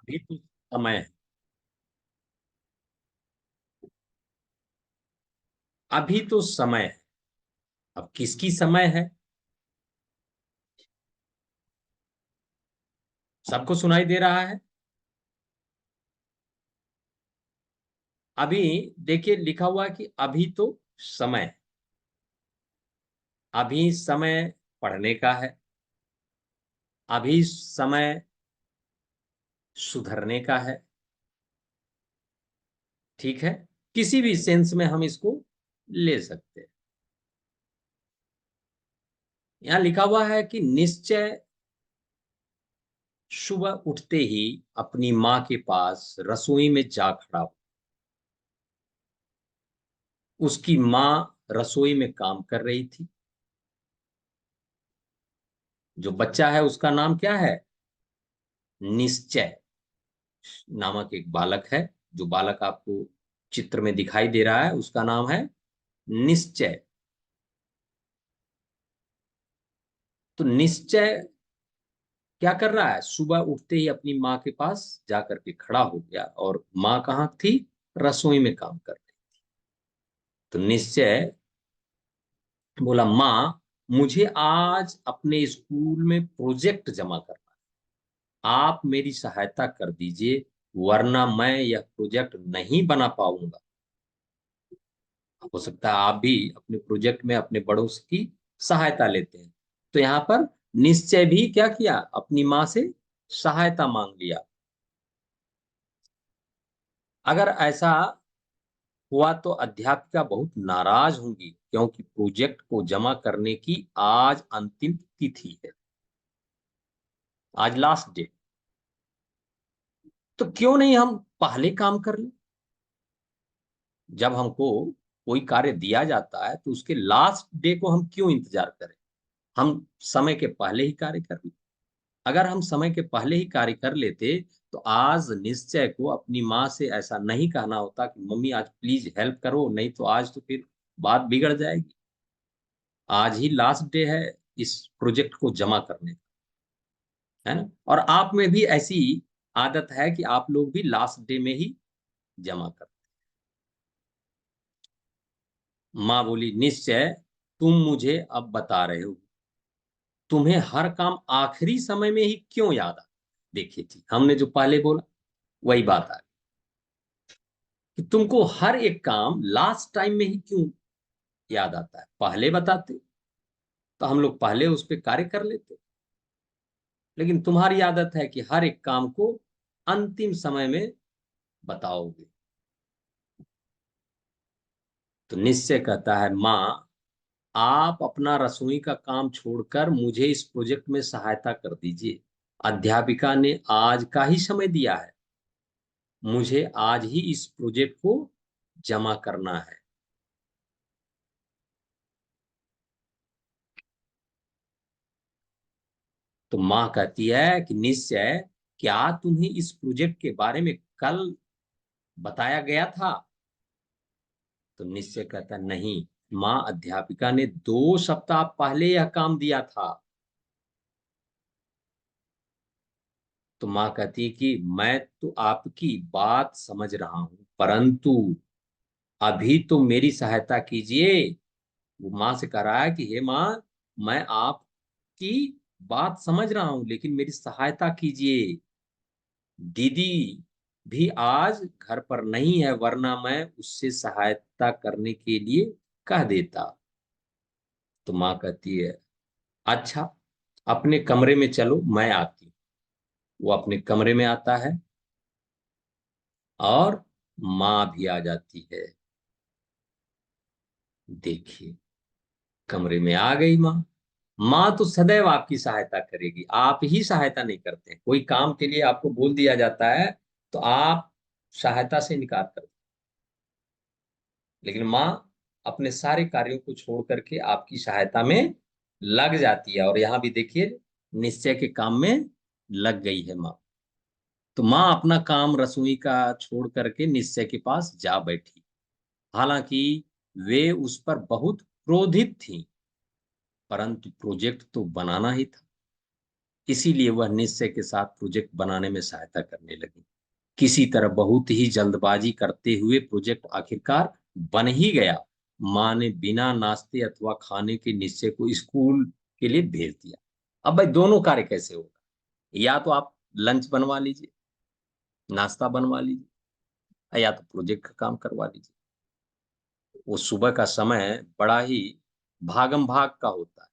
अभी तो समय है। अभी तो समय है। अब किसकी समय है? सबको सुनाई दे रहा है? अभी देखिए लिखा हुआ है कि अभी तो समय है। अभी समय पढ़ने का है। अभी समय सुधरने का है। ठीक है। किसी भी सेंस में हम इसको ले सकते हैं। यहां लिखा हुआ है कि निश्चय सुबह उठते ही अपनी माँ के पास रसोई में जा खड़ा हो। उसकी माँ रसोई में काम कर रही थी। जो बच्चा है उसका नाम क्या है? निश्चय नामक एक बालक है। जो बालक आपको चित्र में दिखाई दे रहा है उसका नाम है निश्चय। तो निश्चय क्या कर रहा है? सुबह उठते ही अपनी माँ के पास जाकर के खड़ा हो गया और माँ कहाँ थी? रसोई में काम कर रही। तो निश्चय बोला, माँ मुझे आज अपने स्कूल में प्रोजेक्ट जमा करना है। आप मेरी सहायता कर दीजिए, वरना मैं यह प्रोजेक्ट नहीं बना पाऊंगा। हो सकता है आप भी अपने प्रोजेक्ट में अपने बड़ों की सहायता लेते हैं। तो यहाँ पर निश्चय भी क्या किया? अपनी माँ से सहायता मांग लिया। अगर ऐसा हुआ तो अध्यापिका बहुत नाराज होंगी, क्योंकि प्रोजेक्ट को जमा करने की आज अंतिम तिथि है। आज लास्ट डे। तो क्यों नहीं हम पहले काम कर लें? जब हमको कोई कार्य दिया जाता है तो उसके लास्ट डे को हम क्यों इंतजार करें? हम समय के पहले ही कार्य कर लें। अगर हम समय के पहले ही कार्य कर लेते तो आज निश्चय को अपनी माँ से ऐसा नहीं कहना होता कि मम्मी आज प्लीज हेल्प करो, नहीं तो आज तो फिर बात बिगड़ जाएगी। आज ही लास्ट डे है इस प्रोजेक्ट को जमा करने का, है ना? और आप में भी ऐसी आदत है कि आप लोग भी लास्ट डे में ही जमा करते। माँ बोली, निश्चय तुम मुझे अब बता रहे हो, तुम्हें हर काम आखिरी समय में ही क्यों याद आ? देखिए जी, हमने जो पहले बोला वही बात आ गई कि तुमको हर एक काम लास्ट टाइम में ही क्यों याद आता है। पहले बताते तो हम लोग पहले उस पर कार्य कर लेते। लेकिन तुम्हारी आदत है कि हर एक काम को अंतिम समय में बताओगे। तो निश्चय कहता है, माँ आप अपना रसोई का काम छोड़कर मुझे इस प्रोजेक्ट में सहायता कर दीजिए। अध्यापिका ने आज का ही समय दिया है। मुझे आज ही इस प्रोजेक्ट को जमा करना है। तो माँ कहती है कि निश्चय, क्या तुम्हें इस प्रोजेक्ट के बारे में कल बताया गया था? तो निश्चय कहता, नहीं माँ, अध्यापिका ने 2 सप्ताह पहले यह काम दिया था। तो माँ कहती है कि मैं तो आपकी बात समझ रहा हूं, परंतु अभी तो मेरी सहायता कीजिए। वो माँ से कह रहा है कि हे माँ, मैं आपकी बात समझ रहा हूं, लेकिन मेरी सहायता कीजिए। दीदी भी आज घर पर नहीं है, वरना मैं उससे सहायता करने के लिए कह देता। तो माँ कहती है, अच्छा अपने कमरे में चलो, मैं आती हूँ। वो अपने कमरे में आता है और माँ भी आ जाती है। देखिए, कमरे में आ गई माँ। माँ तो सदैव आपकी सहायता करेगी, आप ही सहायता नहीं करते हैं। कोई काम के लिए आपको बोल दिया जाता है तो आप सहायता से इनकार करते हैं। लेकिन माँ अपने सारे कार्यों को छोड़ करके आपकी सहायता में लग जाती है। और यहाँ भी देखिए, निश्चय के काम में लग गई है माँ। तो माँ अपना काम रसोई का छोड़ करके निश्चय के पास जा बैठी। हालांकि वे उस पर बहुत क्रोधित थी, परंतु प्रोजेक्ट तो बनाना ही था। इसीलिए वह निश्चय के साथ प्रोजेक्ट बनाने में सहायता करने लगी। किसी तरह बहुत ही जल्दबाजी करते हुए प्रोजेक्ट आखिरकार बन ही गया। माँ ने बिना नाश्ते अथवा खाने के निश्चय को स्कूल के लिए भेज दिया। अब भाई दोनों कार्य कैसे होगा? या तो आप लंच बनवा लीजिए, नाश्ता बनवा लीजिए, या तो प्रोजेक्ट का काम करवा लीजिए। वो सुबह का समय बड़ा ही भागम भाग का होता है।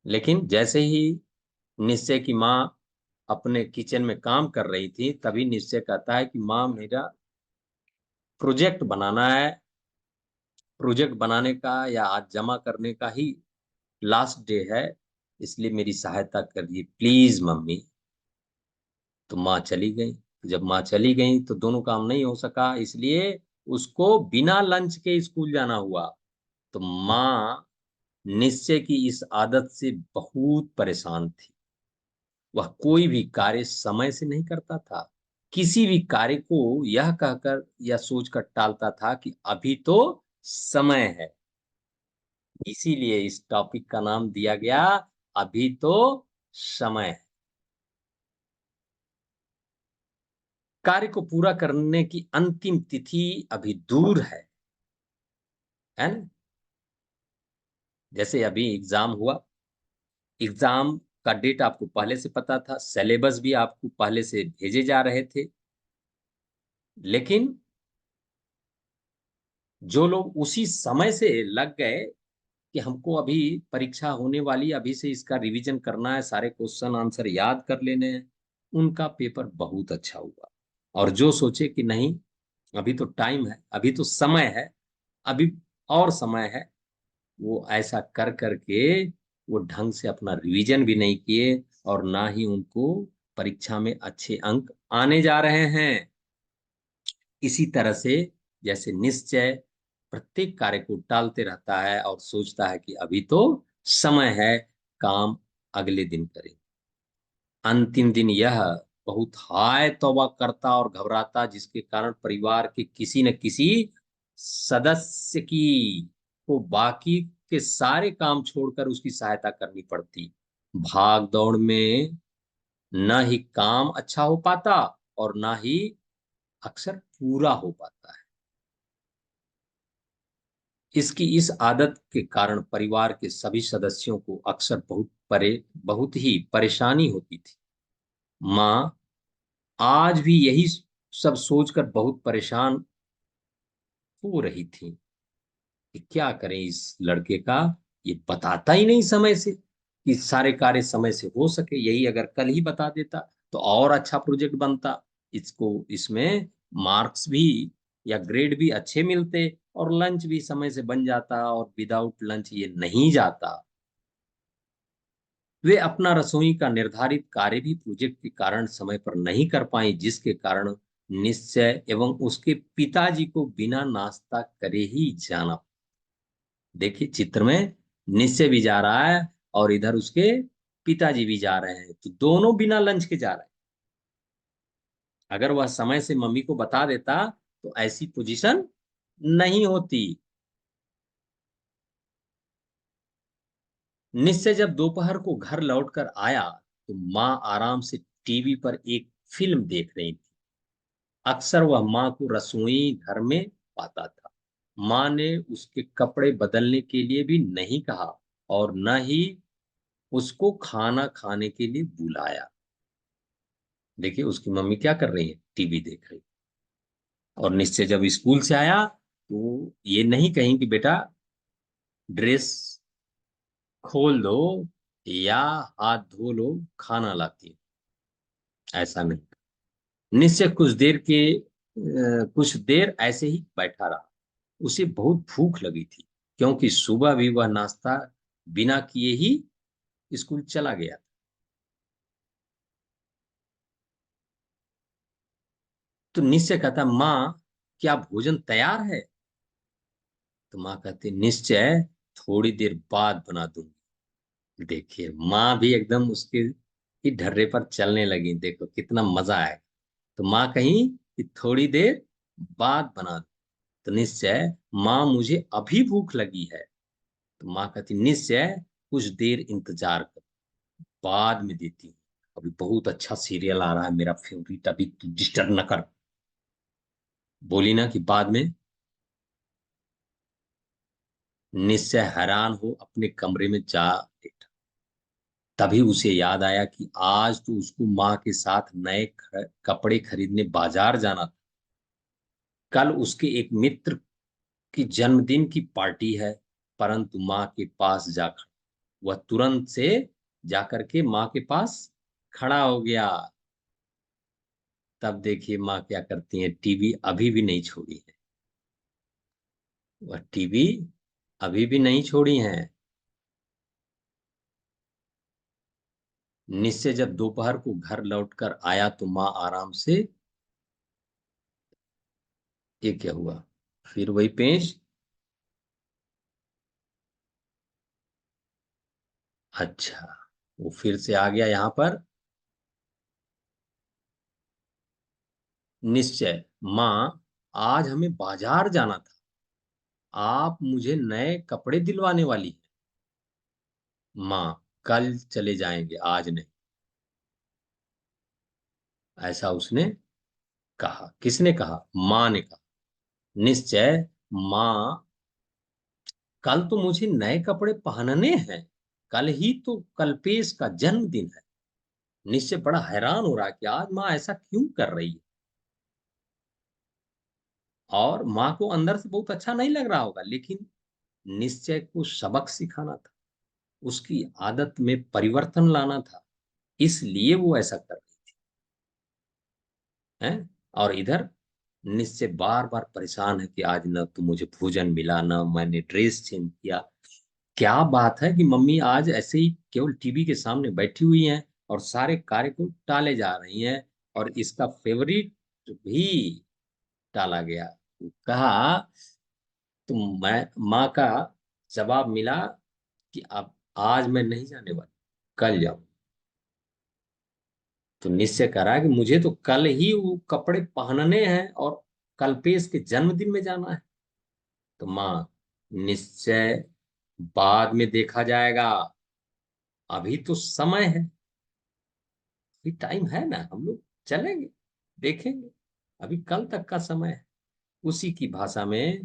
लेकिन जैसे ही निश्चय की माँ अपने किचन में काम कर रही थी, तभी निश्चय कहता है कि माँ, मेरा प्रोजेक्ट बनाना है। प्रोजेक्ट बनाने का या आज जमा करने का ही लास्ट डे है, इसलिए मेरी सहायता करिए प्लीज मम्मी। तो माँ चली गई। जब माँ चली गई तो दोनों काम नहीं हो सका, इसलिए उसको बिना लंच के स्कूल जाना हुआ। तो माँ निश्चय की इस आदत से बहुत परेशान थी। वह कोई भी कार्य समय से नहीं करता था। किसी भी कार्य को यह कहकर या सोचकर टालता था कि अभी तो समय है। इसीलिए इस टॉपिक का नाम दिया गया, अभी तो समय है। कार्य को पूरा करने की अंतिम तिथि अभी दूर है ना? जैसे अभी एग्जाम हुआ, एग्जाम का डेट आपको पहले से पता था, सिलेबस भी आपको पहले से भेजे जा रहे थे। लेकिन जो लोग उसी समय से लग गए कि हमको अभी परीक्षा होने वाली, अभी से इसका रिवीजन करना है, सारे क्वेश्चन आंसर याद कर लेने हैं, उनका पेपर बहुत अच्छा हुआ। और जो सोचे कि नहीं, अभी तो टाइम है, अभी तो समय है, अभी और समय है, वो ऐसा कर करके वो ढंग से अपना रिवीजन भी नहीं किए, और ना ही उनको परीक्षा में अच्छे अंक आने जा रहे हैं। इसी तरह से जैसे निश्चय प्रत्येक कार्य को टालते रहता है और सोचता है कि अभी तो समय है, काम अगले दिन करें। अंतिम दिन यह बहुत हाय तौबा करता और घबराता, जिसके कारण परिवार के किसी न किसी सदस्य की को बाकी के सारे काम छोड़कर उसकी सहायता करनी पड़ती। भाग दौड़ में न ही काम अच्छा हो पाता और ना ही अक्सर पूरा हो पाता है। इसकी इस आदत के कारण परिवार के सभी सदस्यों को अक्सर बहुत ही परेशानी होती थी। माँ आज भी यही सब सोचकर बहुत परेशान हो रही थी कि क्या करें इस लड़के का, ये बताता ही नहीं समय से कि सारे कार्य समय से हो सके। यही अगर कल ही बता देता तो और अच्छा प्रोजेक्ट बनता, इसको इसमें मार्क्स भी या ग्रेड भी अच्छे मिलते, और लंच भी समय से बन जाता, और विदाउट लंच ये नहीं जाता। वे अपना रसोई का निर्धारित कार्य भी प्रोजेक्ट के कारण समय पर नहीं कर पाई, जिसके कारण निश्चय एवं उसके पिताजी को बिना नाश्ता करे ही जाना। देखिए चित्र में निश्चय भी जा रहा है और इधर उसके पिताजी भी जा रहे हैं, तो दोनों बिना लंच के जा रहे हैं। अगर वह समय से मम्मी को बता देता तो ऐसी पोजीशन नहीं होती। निश्चय जब दोपहर को घर लौटकर आया तो माँ आराम से टीवी पर एक फिल्म देख रही थी। अक्सर वह माँ को रसोई घर में पाता था। माँ ने उसके कपड़े बदलने के लिए भी नहीं कहा और न ही उसको खाना खाने के लिए बुलाया। देखिए उसकी मम्मी क्या कर रही है, टीवी देख रही। और निश्चय जब स्कूल से आया तो ये नहीं कहीं कि बेटा ड्रेस खोल दो या हाथ धो लो, खाना लाती है। ऐसा नहीं। निश्चय कुछ देर ऐसे ही बैठा रहा। उसे बहुत भूख लगी थी, क्योंकि सुबह भी वह नाश्ता बिना किए ही स्कूल चला गया। तो निश्चय कहता, माँ क्या भोजन तैयार है? तो माँ कहती, निश्चय थोड़ी देर बाद बना दूंगी। देखिए माँ भी एकदम उसके ही ढर्रे पर चलने लगी, देखो कितना मजा आएगा। तो माँ कहीं कि थोड़ी देर बाद बना दो। तो निश्चय, माँ मुझे अभी भूख लगी है। तो माँ कहती, निश्चय कुछ देर इंतजार कर। बाद में देती हूँ, अभी बहुत अच्छा सीरियल आ रहा है मेरा फेवरेट, अभी तू डिस्टर्ब न कर। बोली ना कि बाद में। निश्चय हैरान हो अपने कमरे में जा लेटा। तभी उसे याद आया कि आज तो उसको माँ के साथ नए कपड़े खरीदने बाजार जाना था। कल उसके एक मित्र की जन्मदिन की पार्टी है। परंतु माँ के पास जा खड़ा, वह तुरंत से जाकर के माँ के पास खड़ा हो गया। तब देखिए माँ क्या करती है, टीवी अभी भी नहीं छोड़ी है। वह टीवी अभी भी नहीं छोड़ी है। निश्चय जब दोपहर को घर लौटकर आया तो माँ आराम से। ये क्या हुआ? फिर वही पेंच। अच्छा, वो फिर से आ गया यहाँ पर। निश्चय माँ, आज हमें बाजार जाना था, आप मुझे नए कपड़े दिलवाने वाली है। माँ, कल चले जाएंगे, आज नहीं। ऐसा उसने कहा। किसने कहा? माँ ने कहा। निश्चय माँ, कल तो मुझे नए कपड़े पहनने हैं, कल ही तो कल्पेश का जन्मदिन है। निश्चय बड़ा हैरान हो रहा है कि आज माँ ऐसा क्यों कर रही है। और माँ को अंदर से बहुत अच्छा नहीं लग रहा होगा, लेकिन निश्चय को सबक सिखाना था, उसकी आदत में परिवर्तन लाना था, इसलिए वो ऐसा कर रही है। और इधर निश्चय बार बार परेशान है कि आज न तो मुझे भोजन मिला, न मैंने ड्रेस चेंज किया। क्या बात है कि मम्मी आज ऐसे ही केवल टीवी के सामने बैठी हुई हैं और सारे कार्य को टाले जा रही हैं, और इसका फेवरेट भी टाला गया। कहा तो मैं, माँ का जवाब मिला कि अब आज मैं नहीं जाने वाली, कल जाऊं। तो निश्चय करा कि मुझे तो कल ही वो कपड़े पहनने हैं और कल्पेश के जन्मदिन में जाना है। तो माँ, निश्चय बाद में देखा जाएगा, अभी तो समय है, अभी टाइम है ना, हम लोग चलेंगे, देखेंगे, अभी कल तक का समय है। उसी की भाषा में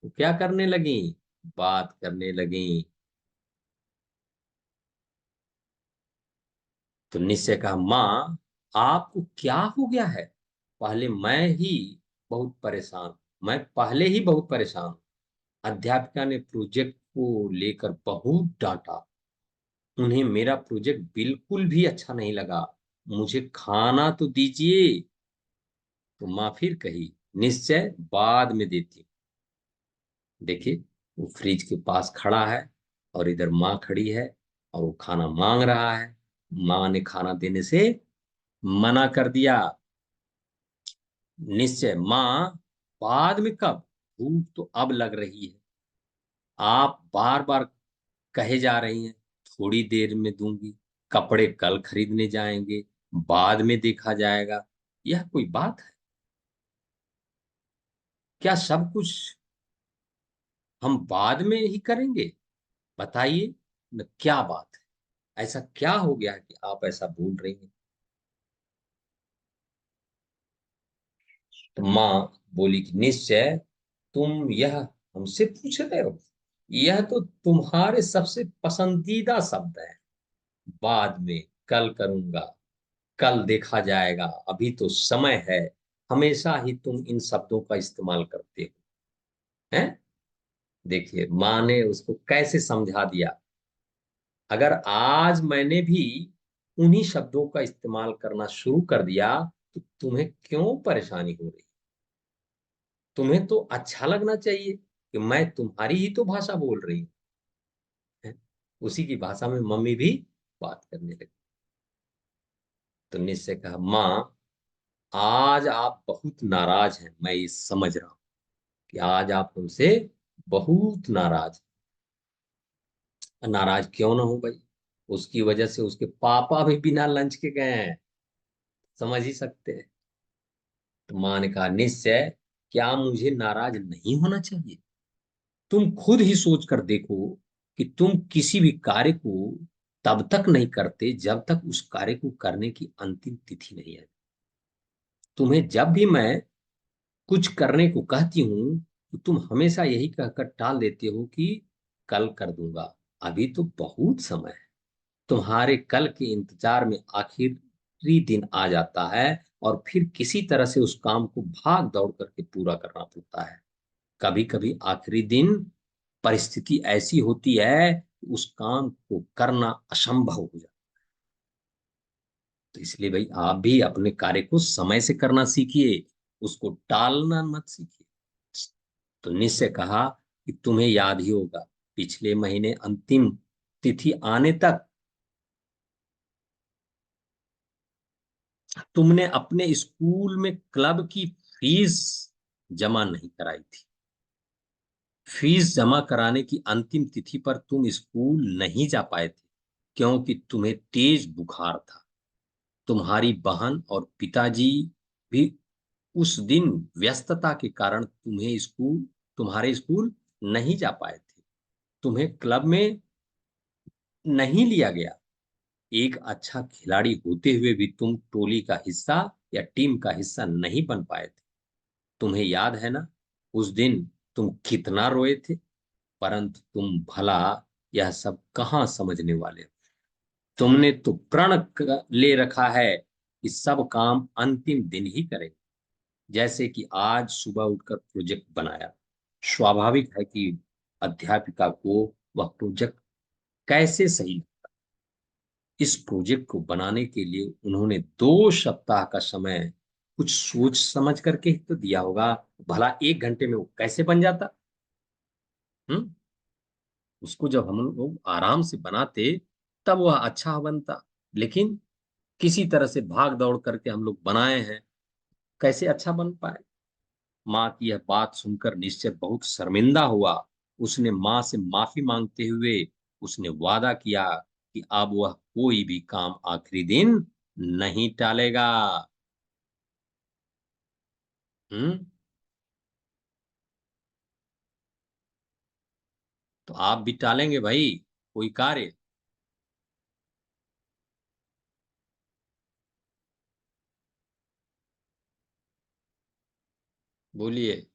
वो क्या करने लगी, बात करने लगी। तो निश्चय कहा, माँ आपको क्या हो गया है? पहले मैं ही बहुत परेशान मैं पहले ही बहुत परेशान हूं। अध्यापिका ने प्रोजेक्ट को लेकर बहुत डांटा, उन्हें मेरा प्रोजेक्ट बिल्कुल भी अच्छा नहीं लगा, मुझे खाना तो दीजिए। तो माँ फिर कही, निश्चय बाद में देती हूँ। देखिए, वो फ्रिज के पास खड़ा है और इधर माँ खड़ी है और वो खाना मांग रहा है। माँ ने खाना देने से मना कर दिया। निश्चय माँ, बाद में कब, भूख तो अब लग रही है, आप बार बार कहे जा रही हैं थोड़ी देर में दूंगी, कपड़े कल खरीदने जाएंगे, बाद में देखा जाएगा। यह कोई बात है क्या? सब कुछ हम बाद में ही करेंगे? बताइए न, क्या बात है, ऐसा क्या हो गया कि आप ऐसा बोल रही हैं? तो माँ बोली कि निश्चय, तुम यह हमसे पूछ रहे हो? यह तो तुम्हारे सबसे पसंदीदा शब्द है। बाद में, कल करूंगा, कल देखा जाएगा, अभी तो समय है, हमेशा ही तुम इन शब्दों का इस्तेमाल करते हो। हैं? देखिए माँ ने उसको कैसे समझा दिया। अगर आज मैंने भी उन्हीं शब्दों का इस्तेमाल करना शुरू कर दिया तो तुम्हें क्यों परेशानी हो रही? तुम्हें तो अच्छा लगना चाहिए कि मैं तुम्हारी ही तो भाषा बोल रही हूँ। हैं? उसी की भाषा में मम्मी भी बात करने लगी। तो निश्चय कहा, माँ आज आप बहुत नाराज हैं, मैं ये समझ रहा हूँ कि आज आप हमसे बहुत नाराज हैं। नाराज क्यों ना हो भाई, उसकी वजह से उसके पापा भी बिना लंच के गए हैं, समझ ही सकते हैं। तो माँ ने कहा, निश्चय क्या मुझे नाराज नहीं होना चाहिए? तुम खुद ही सोच कर देखो कि तुम किसी भी कार्य को तब तक नहीं करते जब तक उस कार्य को करने की अंतिम तिथि नहीं है। तुम्हें जब भी मैं कुछ करने को कहती हूं तो तुम हमेशा यही कहकर टाल देते हो कि कल कर दूंगा। अभी तो बहुत समय है। तुम्हारे कल के इंतजार में आखिरी दिन आ जाता है और फिर किसी तरह से उस काम को भाग दौड़ करके पूरा करना पड़ता है। कभी कभी आखिरी दिन परिस्थिति ऐसी होती है कि उस काम को करना असंभव हो जाता है। तो इसलिए भाई आप भी अपने कार्य को समय से करना सीखिए, उसको टालना मत सीखिए। तो निश्चय कहा कि तुम्हें याद ही होगा, पिछले महीने अंतिम तिथि आने तक तुमने अपने स्कूल में क्लब की फीस जमा नहीं कराई थी। फीस जमा कराने की अंतिम तिथि पर तुम स्कूल नहीं जा पाए थे क्योंकि तुम्हें तेज बुखार था। तुम्हारी बहन और पिताजी भी उस दिन व्यस्तता के कारण तुम्हारे स्कूल नहीं जा पाए थे। तुम्हें क्लब में नहीं लिया गया। एक अच्छा खिलाड़ी होते हुए भी तुम टोली का हिस्सा या टीम का हिस्सा नहीं बन पाए थे। तुम्हें याद है ना, उस दिन तुम कितना रोए थे। परंतु तुम भला यह सब कहाँ समझने वाले हो। तुमने तो ले रखा है कि सब काम अंतिम दिन ही करें। जैसे कि आज सुबह उठकर प्रोजेक्ट बनाया। स्वाभाविक है कि अध्यापिका को वह प्रोजेक्ट कैसे सही। इस प्रोजेक्ट को बनाने के लिए उन्होंने 2 सप्ताह का समय कुछ सोच समझ करके ही तो दिया होगा। भला 1 घंटे में वो कैसे बन जाता। हम्म। उसको जब हम लोग आराम से बनाते तब वह अच्छा बनता। लेकिन किसी तरह से भाग दौड़ करके हम लोग बनाए हैं, कैसे अच्छा बन पाए। माँ की यह बात सुनकर निश्चय बहुत शर्मिंदा हुआ। उसने माँ से माफी मांगते हुए उसने वादा किया कि अब वह कोई भी काम आखिरी दिन नहीं टालेगा। हम्म। तो आप भी टालेंगे भाई कोई कार्य? बोलिए।